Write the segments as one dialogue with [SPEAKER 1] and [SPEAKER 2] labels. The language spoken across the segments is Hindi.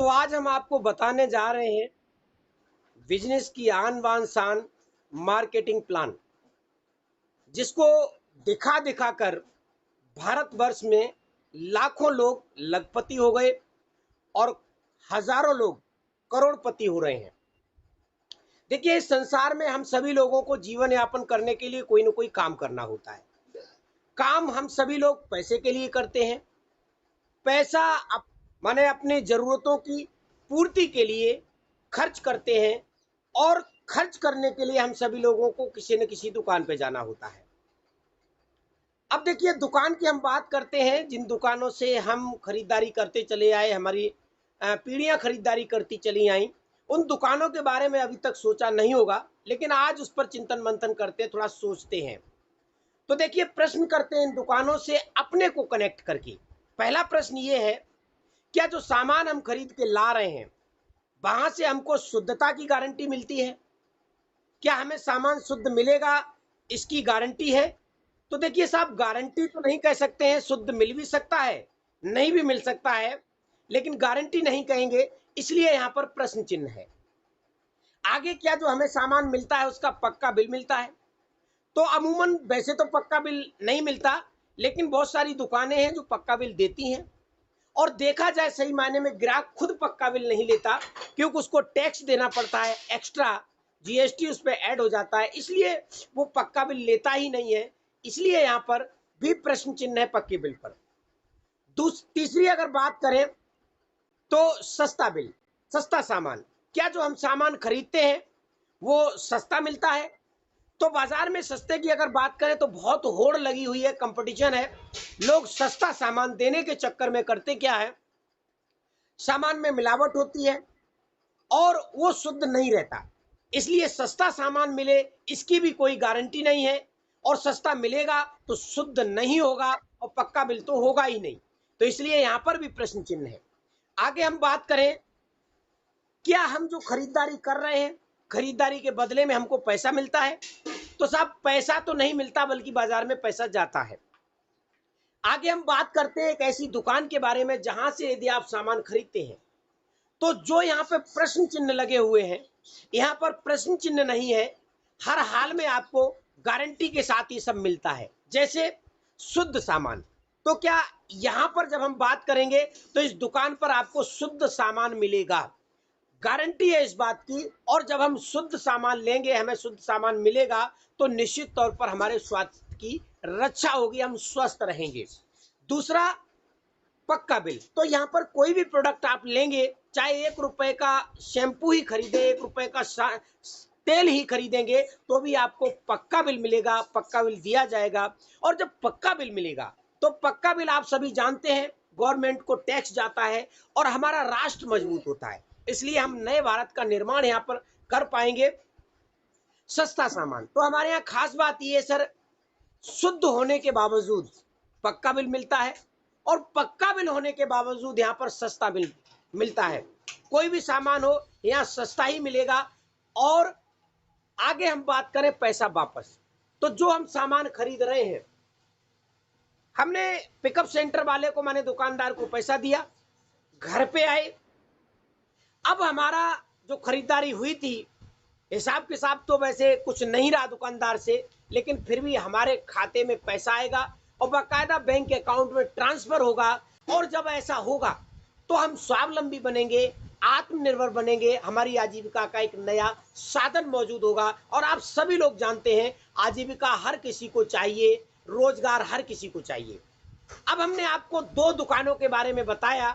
[SPEAKER 1] तो आज हम आपको बताने जा रहे हैं बिजनेस की आन बान शान मार्केटिंग प्लान, जिसको दिखा दिखा कर भारतवर्ष में लाखों लोग लखपति हो गए और हजारों लोग करोड़पति हो रहे हैं। देखिए, इस संसार में हम सभी लोगों को जीवन यापन करने के लिए कोई ना कोई काम करना होता है। काम हम सभी लोग पैसे के लिए करते हैं। पैसा माने अपनी जरूरतों की पूर्ति के लिए खर्च करते हैं और खर्च करने के लिए हम सभी लोगों को किसी न किसी दुकान पे जाना होता है। अब देखिए, दुकान की हम बात करते हैं, जिन दुकानों से हम खरीदारी करते चले आए, हमारी पीढ़ियां खरीदारी करती चली आई, उन दुकानों के बारे में अभी तक सोचा नहीं होगा, लेकिन आज उस पर चिंतन मंथन करते हैं, थोड़ा सोचते हैं। तो देखिए, प्रश्न करते हैं इन दुकानों से अपने को कनेक्ट करके। पहला प्रश्न ये है, क्या जो सामान हम खरीद के ला रहे हैं वहां से हमको शुद्धता की गारंटी मिलती है? क्या हमें सामान शुद्ध मिलेगा, इसकी गारंटी है? तो देखिए साहब, गारंटी तो नहीं कह सकते हैं, शुद्ध मिल भी सकता है, नहीं भी मिल सकता है, लेकिन गारंटी नहीं कहेंगे, इसलिए यहां पर प्रश्न चिन्ह है। आगे, क्या जो हमें सामान मिलता है उसका पक्का बिल मिलता है? तो अमूमन वैसे तो पक्का बिल नहीं मिलता, लेकिन बहुत सारी दुकानें हैं जो पक्का बिल देती हैं। और देखा जाए सही मायने में ग्राहक खुद पक्का बिल नहीं लेता, क्योंकि उसको टैक्स देना पड़ता है, एक्स्ट्रा जीएसटी उस पर ऐड हो जाता है, इसलिए वो पक्का बिल लेता ही नहीं है। इसलिए यहाँ पर भी प्रश्न चिन्ह है पक्के बिल पर। तीसरी अगर बात करें तो सस्ता बिल, सस्ता सामान, क्या जो हम सामान खरीदते हैं वो सस्ता मिलता है? तो बाजार में सस्ते की अगर बात करें तो बहुत होड़ लगी हुई है, कंपटीशन है। लोग सस्ता सामान देने के चक्कर में करते क्या है, सामान में मिलावट होती है और वो शुद्ध नहीं रहता, इसलिए सस्ता सामान मिले इसकी भी कोई गारंटी नहीं है, और सस्ता मिलेगा तो शुद्ध नहीं होगा और पक्का बिल तो होगा ही नहीं। तो इसलिए यहां पर भी प्रश्न चिन्ह है। आगे हम बात करें, क्या हम जो खरीदारी कर रहे हैं, खरीदारी के बदले में हमको पैसा मिलता है? तो साहब, पैसा तो नहीं मिलता, बल्कि बाजार में पैसा जाता है। आगे हम बात करते हैं एक ऐसी दुकान के बारे में जहां से यदि आप सामान खरीदते हैं तो जो यहाँ पे प्रश्न चिन्ह लगे हुए हैं, यहाँ पर प्रश्न चिन्ह नहीं है, हर हाल में आपको गारंटी के साथ ये सब मिलता है। जैसे शुद्ध सामान, तो क्या यहाँ पर जब हम बात करेंगे तो इस दुकान पर आपको शुद्ध सामान मिलेगा, गारंटी है इस बात की। और जब हम शुद्ध सामान लेंगे, हमें शुद्ध सामान मिलेगा, तो निश्चित तौर पर हमारे स्वास्थ्य की रक्षा होगी, हम स्वस्थ रहेंगे। दूसरा, पक्का बिल, तो यहाँ पर कोई भी प्रोडक्ट आप लेंगे, चाहे 1 रुपए का शैम्पू ही खरीदे, 1 रुपए का तेल ही खरीदेंगे, तो भी आपको पक्का बिल मिलेगा, पक्का बिल दिया जाएगा। और जब पक्का बिल मिलेगा तो पक्का बिल आप सभी जानते हैं, गवर्नमेंट को टैक्स जाता है और हमारा राष्ट्र मजबूत होता है, इसलिए हम नए भारत का निर्माण यहाँ पर कर पाएंगे। सस्ता सामान, तो हमारे यहाँ खास बात यह है सर, शुद्ध होने के बावजूद पक्का बिल मिलता है और पक्का बिल होने के बावजूद यहाँ पर सस्ता बिल मिलता है। कोई भी सामान हो यहाँ सस्ता ही मिलेगा। और आगे हम बात करें पैसा वापस, तो जो हम सामान खरीद रहे हैं, हमने पिकअप सेंटर वाले को, माने दुकानदार को पैसा दिया, घर पे आए, अब हमारा जो खरीदारी हुई थी, हिसाब किताब तो वैसे कुछ नहीं रहा दुकानदार से, लेकिन फिर भी हमारे खाते में पैसा आएगा और बाकायदा बैंक अकाउंट में ट्रांसफर होगा। और जब ऐसा होगा तो हम स्वावलंबी बनेंगे, आत्मनिर्भर बनेंगे, हमारी आजीविका का एक नया साधन मौजूद होगा। और आप सभी लोग जानते हैं, आजीविका हर किसी को चाहिए, रोजगार हर किसी को चाहिए। अब हमने आपको 2 दुकानों के बारे में बताया।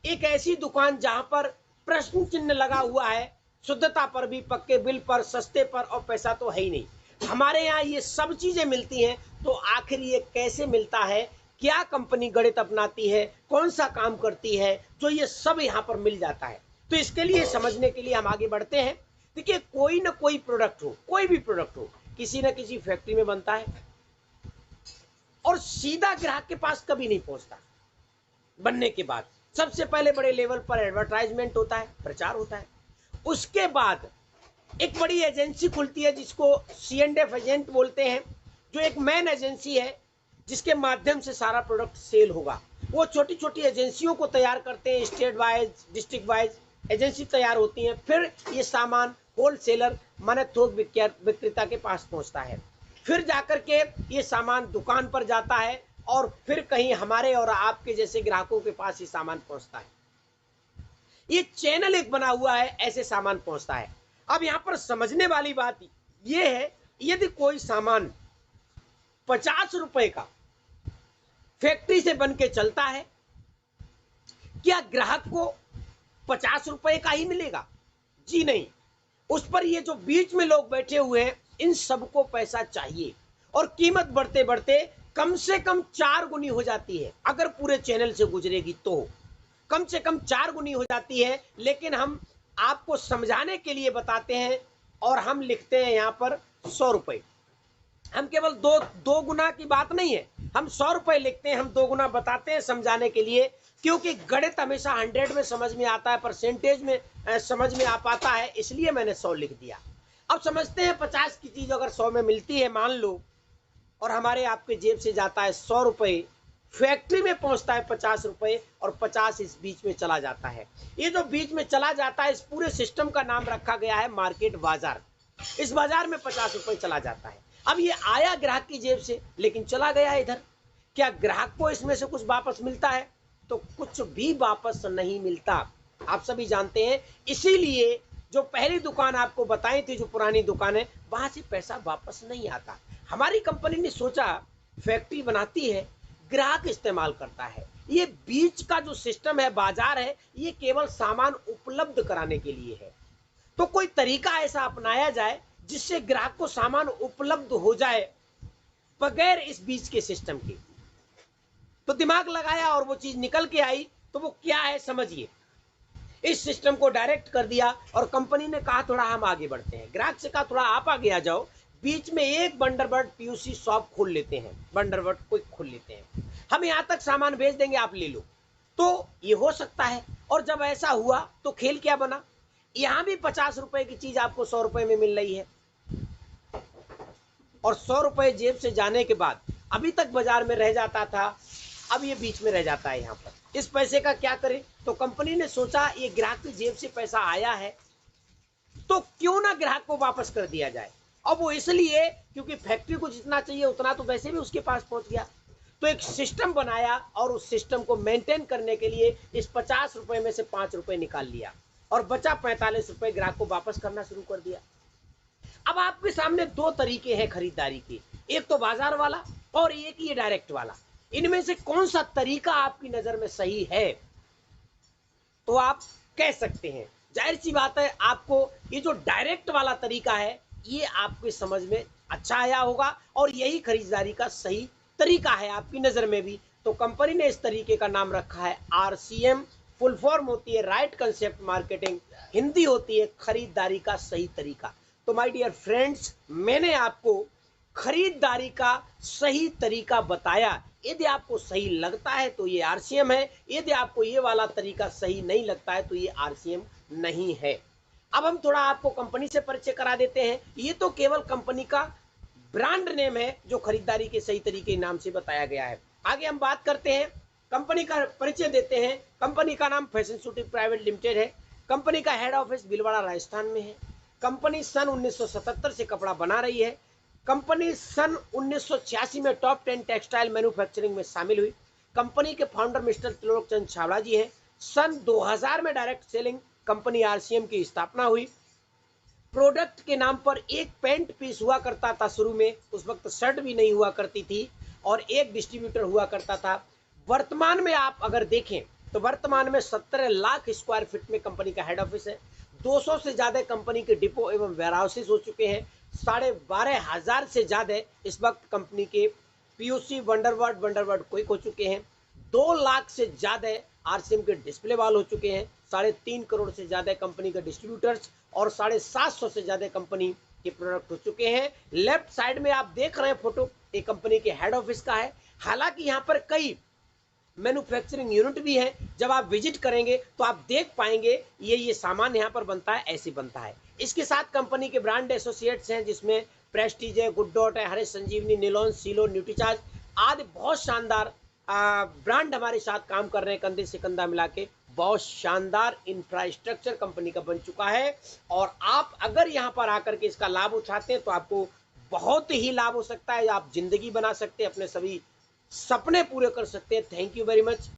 [SPEAKER 1] एक ऐसी दुकान जहां पर प्रश्न चिन्ह लगा हुआ है, शुद्धता पर भी, पक्के बिल पर, सस्ते पर, और पैसा तो है ही नहीं। हमारे यहाँ ये सब चीजें मिलती हैं, तो आखिर ये कैसे मिलता है, क्या कंपनी गणित अपनाती है, कौन सा काम करती है, जो ये सब यहाँ पर मिल जाता है? तो इसके लिए समझने के लिए हम आगे बढ़ते हैं। देखिए, कोई ना कोई प्रोडक्ट हो, कोई भी प्रोडक्ट हो, किसी न किसी फैक्ट्री में बनता है और सीधा ग्राहक के पास कभी नहीं पहुंचता। बनने के बाद सबसे पहले बड़े लेवल पर एडवर्टाइजमेंट होता है, प्रचार होता है, उसके बाद एक बड़ी एजेंसी खुलती है जिसको C&F एजेंट बोलते हैं, जो एक मेन एजेंसी है जिसके माध्यम से सारा प्रोडक्ट सेल होगा। वो छोटी छोटी एजेंसियों को तैयार करते हैं, state wise district wise agency तैयार होती हैं, फिर ये सामान होलसेलर माने थोक विक्रेता के पास पहुंचता है, फिर जाकर के ये सामान दुकान पर जाता है और फिर कहीं हमारे और आपके जैसे ग्राहकों के पास ये सामान पहुंचता है। ये चैनल एक बना हुआ है, ऐसे सामान पहुंचता है। अब यहां पर समझने वाली बात ये है, यदि कोई सामान 50 रुपए का फैक्ट्री से बन के चलता है, क्या ग्राहक को 50 रुपए का ही मिलेगा? जी नहीं, उस पर ये जो बीच में लोग बैठे हुए हैं, इन सबको पैसा चाहिए और कीमत बढ़ते बढ़ते कम से कम 4 गुनी हो जाती है। अगर पूरे चैनल से गुजरेगी तो कम से कम 4 गुनी हो जाती है। लेकिन हम आपको समझाने के लिए बताते हैं और हम लिखते हैं यहाँ पर 100 रुपए। हम केवल दो गुना की बात नहीं है, हम 100 रुपए लिखते हैं, हम 2 गुना बताते हैं समझाने के लिए, क्योंकि गणित हमेशा 100 में समझ में आता है, परसेंटेज में समझ में आ पाता है, इसलिए मैंने 100 लिख दिया। अब समझते हैं 50 की चीज अगर 100 में मिलती है मान लो, और हमारे आपके जेब से जाता है 100 रुपए, फैक्ट्री में पहुंचता है 50 रुपए और 50 इस बीच में चला जाता है। ये जो बीच में चला जाता है, इस पूरे सिस्टम का नाम रखा गया है मार्केट बाजार। इस बाजार में 50 रुपए चला जाता है। अब ये आया ग्राहक की जेब से, लेकिन चला गया इधर। क्या ग्राहक को इसमें से कुछ वापस मिलता है? तो कुछ भी वापस नहीं मिलता, आप सभी जानते हैं। इसीलिए जो पहली दुकान आपको बताई थी, जो पुरानी दुकान है, वहां से पैसा वापस नहीं आता। हमारी कंपनी ने सोचा फैक्ट्री बनाती है, ग्राहक इस्तेमाल करता है, ये बीच का जो सिस्टम है, बाजार है, ये केवल सामान उपलब्ध कराने के लिए है। तो कोई तरीका ऐसा अपनाया जाए जिससे ग्राहक को सामान उपलब्ध हो जाए बगैर इस बीच के सिस्टम के। तो दिमाग लगाया और वो चीज निकल के आई। तो वो क्या है समझिए। इस सिस्टम को डायरेक्ट कर दिया और कंपनी ने कहा थोड़ा हम आगे बढ़ते हैं। ग्राहक से कहा थोड़ा आप आगे आ जाओ, बीच में एक बंडरबर्ड पीयूसी शॉप खोल लेते हैं, बंडरबर्ड क्विक खोल लेते हैं, हम यहां तक सामान भेज देंगे, आप ले लो। तो ये हो सकता है। और जब ऐसा हुआ तो खेल क्या बना, यहां भी 50 रुपए की चीज आपको 100 रुपए में मिल रही है, और 100 रुपए जेब से जाने के बाद अभी तक बाजार में रह जाता था, अब ये बीच में रह जाता है। यहाँ पर इस पैसे का क्या करें? तो कंपनी ने सोचा ये ग्राहक की जेब से पैसा आया है, तो क्यों ना ग्राहक को वापस कर दिया जाए। अब वो इसलिए क्योंकि फैक्ट्री को जितना चाहिए उतना तो वैसे भी उसके पास पहुंच गया। तो एक सिस्टम बनाया और उस सिस्टम को मेंटेन करने के लिए इस 50 रुपए में से 5 रुपए निकाल लिया और बचा 45 रुपए ग्राहक को वापस करना शुरू कर दिया। अब आपके सामने दो तरीके हैं खरीदारी के, एक तो बाजार वाला और एक ये डायरेक्ट वाला। इनमें से कौन सा तरीका आपकी नजर में सही है? तो आप कह सकते हैं, जाहिर सी बात है, आपको ये जो डायरेक्ट वाला तरीका है ये आपके समझ में अच्छा आया होगा और यही खरीदारी का सही तरीका है आपकी नजर में भी। तो कंपनी ने इस तरीके का नाम रखा है RCM। फुल फॉर्म होती है राइट कंसेप्ट मार्केटिंग, हिंदी होती है खरीदारी का सही तरीका। तो माय डियर फ्रेंड्स, मैंने आपको खरीदारी का सही तरीका बताया। यदि आपको सही लगता है तो ये RCM है, यदि आपको ये वाला तरीका सही नहीं लगता है तो ये RCM नहीं है। अब हम थोड़ा आपको कंपनी से परिचय करा देते हैं। ये तो केवल कंपनी का ब्रांड नेम है जो खरीदारी के सही तरीके नाम से बताया गया है। आगे हम बात करते हैं, कंपनी का परिचय देते हैं। कंपनी का नाम फैशन सिटी प्राइवेट लिमिटेड है। कंपनी का हेड ऑफिस भीलवाड़ा राजस्थान में है। कंपनी सन 1977 से कपड़ा बना रही है। कंपनी सन 1986 में टॉप 10 टेक्सटाइल मैन्युफैक्चरिंग में शामिल हुई। कंपनी के फाउंडर मिस्टर त्रिलोक चंद छावड़ा जी हैं। सन 2000 में डायरेक्ट सेलिंग कंपनी RCM की स्थापना हुई। प्रोडक्ट के नाम पर एक पेंट पीस हुआ करता था शुरू में, उस वक्त शर्ट भी नहीं हुआ करती थी, और एक डिस्ट्रीब्यूटर हुआ करता था। वर्तमान में आप अगर देखें तो वर्तमान में 17 लाख स्क्वायर फीट में कंपनी का हेड ऑफिस है। 200 से ज्यादा कंपनी के डिपो एवं वेयरहाउसेस हो चुके हैं। 12,500 से ज्यादा इस वक्त कंपनी के पीयूसी वंडरबर्ड क्विक हो चुके हैं। 2 लाख से ज्यादा RCM के डिस्प्ले वाल हो चुके हैं। 3.5 करोड़ से ज्यादा कंपनी के डिस्ट्रीब्यूटर्स और 750 से ज्यादा कंपनी के प्रोडक्ट हो चुके हैं। लेफ्ट साइड में आप देख रहे हैं फोटो, एक कंपनी के हेड ऑफिस का है। हालांकि यहाँ पर कई मैन्युफैक्चरिंग यूनिट भी है। जब आप विजिट करेंगे तो आप देख पाएंगे ये सामान यहाँ पर बनता है, ऐसे बनता है। इसके साथ कंपनी के ब्रांड एसोसिएट्स हैं, जिसमें प्रेस्टीज है, गुड डॉट है, हरे संजीवनी, निलॉन, सीलो, न्यूट्रीचार्ज आदि बहुत शानदार ब्रांड हमारे साथ काम कर रहे हैं कंधे से कंधा मिला के। बहुत शानदार इंफ्रास्ट्रक्चर कंपनी का बन चुका है और आप अगर यहाँ पर आकर के इसका लाभ उठाते हैं तो आपको बहुत ही लाभ हो सकता है। आप जिंदगी बना सकते हैं, अपने सभी सपने पूरे कर सकते हैं। Thank you very much.